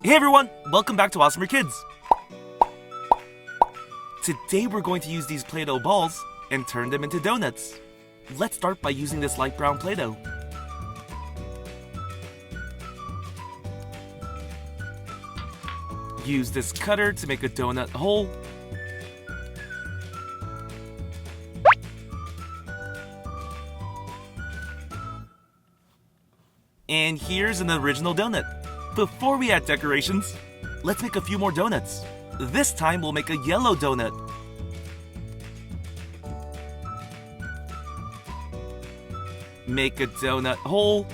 Hey everyone, welcome back to AWESMR Kids. Today we're going to use these Play-Doh balls and turn them into donuts. Let's start by using this light brown Play-Doh. Use this cutter to make a donut hole. And here's an original donut. Before we add decorations, let's make a few more donuts. This time we'll make a yellow donut. Make a donut hole.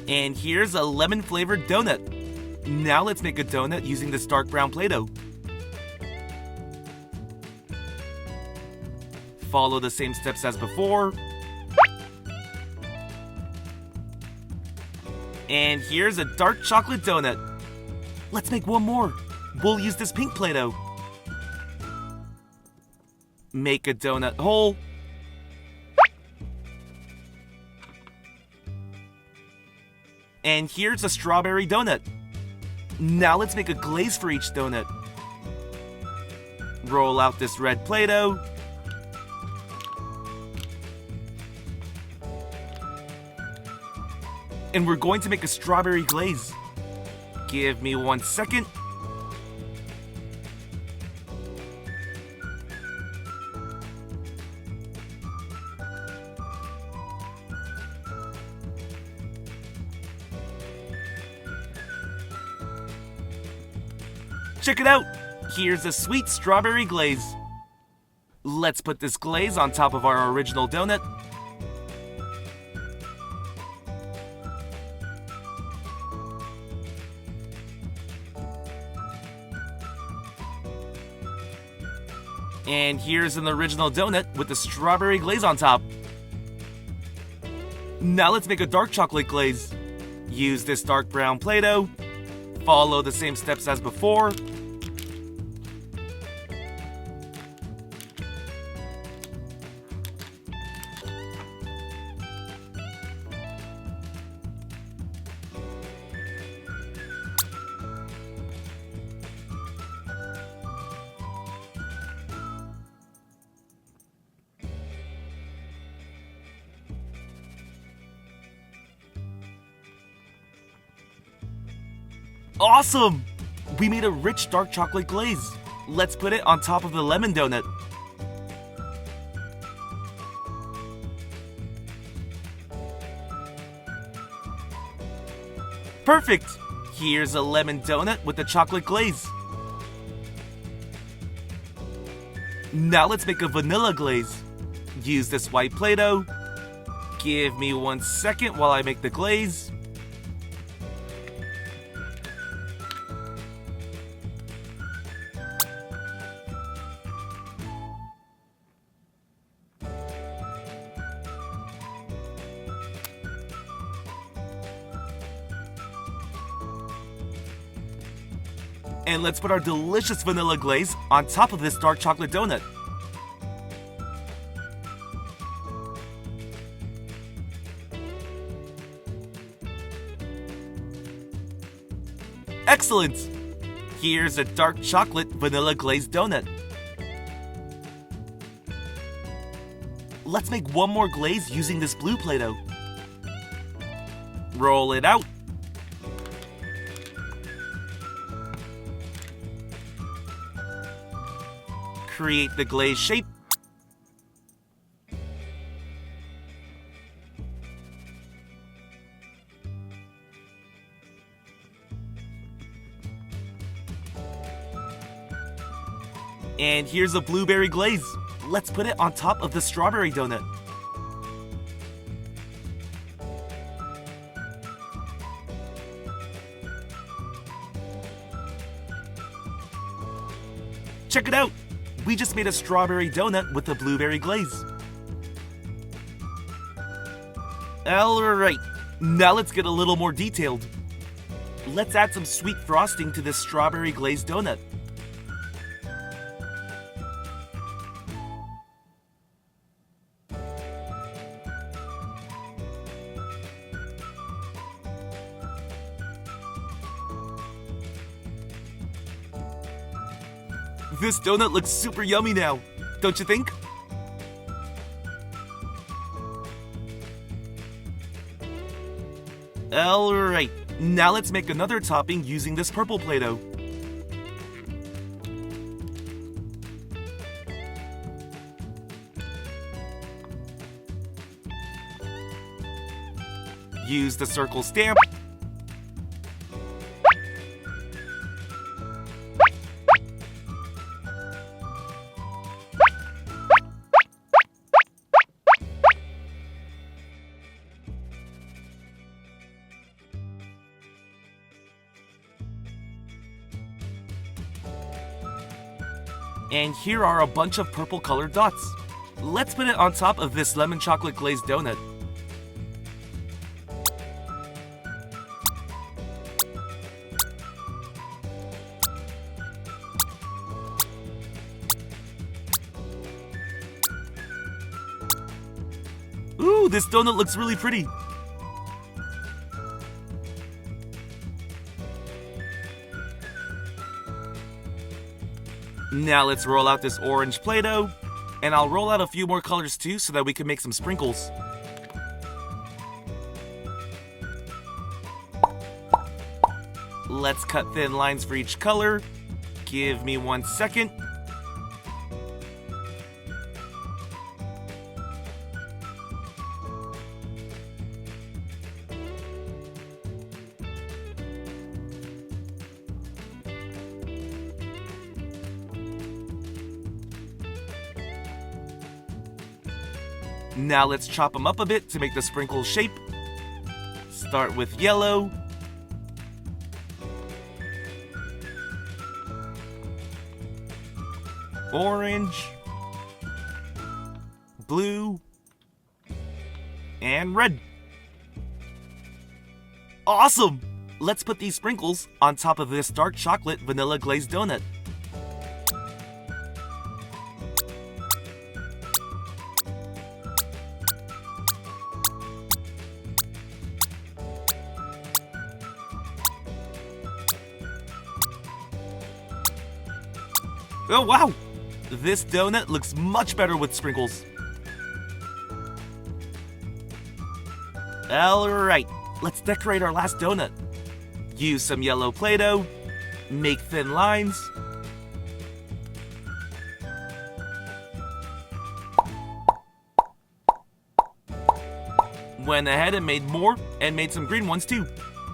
And here's a lemon-flavored donut. Now let's make a donut using this dark brown Play-Doh. Follow the same steps as before. And here's a dark chocolate donut. Let's make one more. We'll use this pink Play-Doh. Make a donut hole. And here's a strawberry donut. Now let's make a glaze for each donut. Roll out this red Play-Doh. And we're going to make a strawberry glaze. Give me 1 second. Check it out! Here's a sweet strawberry glaze. Let's put this glaze on top of our original donut. And here's an original donut with the strawberry glaze on top. Now let's make a dark chocolate glaze. Use this dark brown Play-Doh. Follow the same steps as before. Awesome! We made a rich dark chocolate glaze. Let's put it on top of the lemon donut. Perfect! Here's a lemon donut with a chocolate glaze. Now let's make a vanilla glaze. Use this white Play-Doh. Give me 1 second while I make the glaze. And let's put our delicious vanilla glaze on top of this dark chocolate donut. Excellent! Here's a dark chocolate vanilla glazed donut. Let's make one more glaze using this blue Play-Doh. Roll it out. Create the glaze shape. And here's a blueberry glaze. Let's put it on top of the strawberry donut. Check it out! We just made a strawberry donut with a blueberry glaze. Alright, now let's get a little more detailed. Let's add some sweet frosting to this strawberry glazed donut. This donut looks super yummy now, don't you think? Alright, now let's make another topping using this purple Play-Doh. Use the circle stamp. And here are a bunch of purple colored dots. Let's put it on top of this lemon chocolate glazed donut. Ooh, this donut looks really pretty. Now let's roll out this orange Play-Doh, and I'll roll out a few more colors too so that we can make some sprinkles. Let's cut thin lines for each color. Give me 1 second. Now let's chop them up a bit to make the sprinkle shape. Start with yellow. Orange. Blue. And red. Awesome! Let's put these sprinkles on top of this dark chocolate vanilla glazed donut. Oh wow! This donut looks much better with sprinkles. Alright, let's decorate our last donut. Use some yellow Play-Doh, make thin lines. Went ahead and made more, and made some green ones too.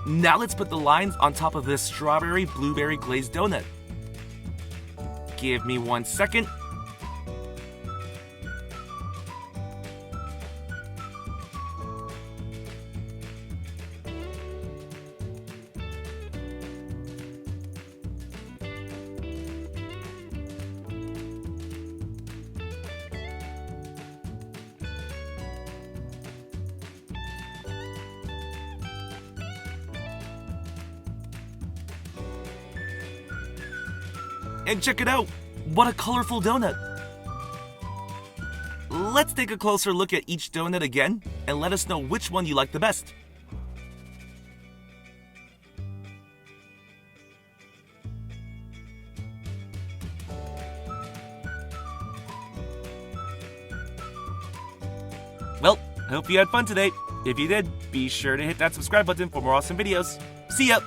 Now let's put the lines on top of this strawberry blueberry glazed donut. Give me 1 second. And check it out! What a colorful donut! Let's take a closer look at each donut again and let us know which one you like the best. Well, I hope you had fun today. If you did, be sure to hit that subscribe button for more awesome videos. See ya!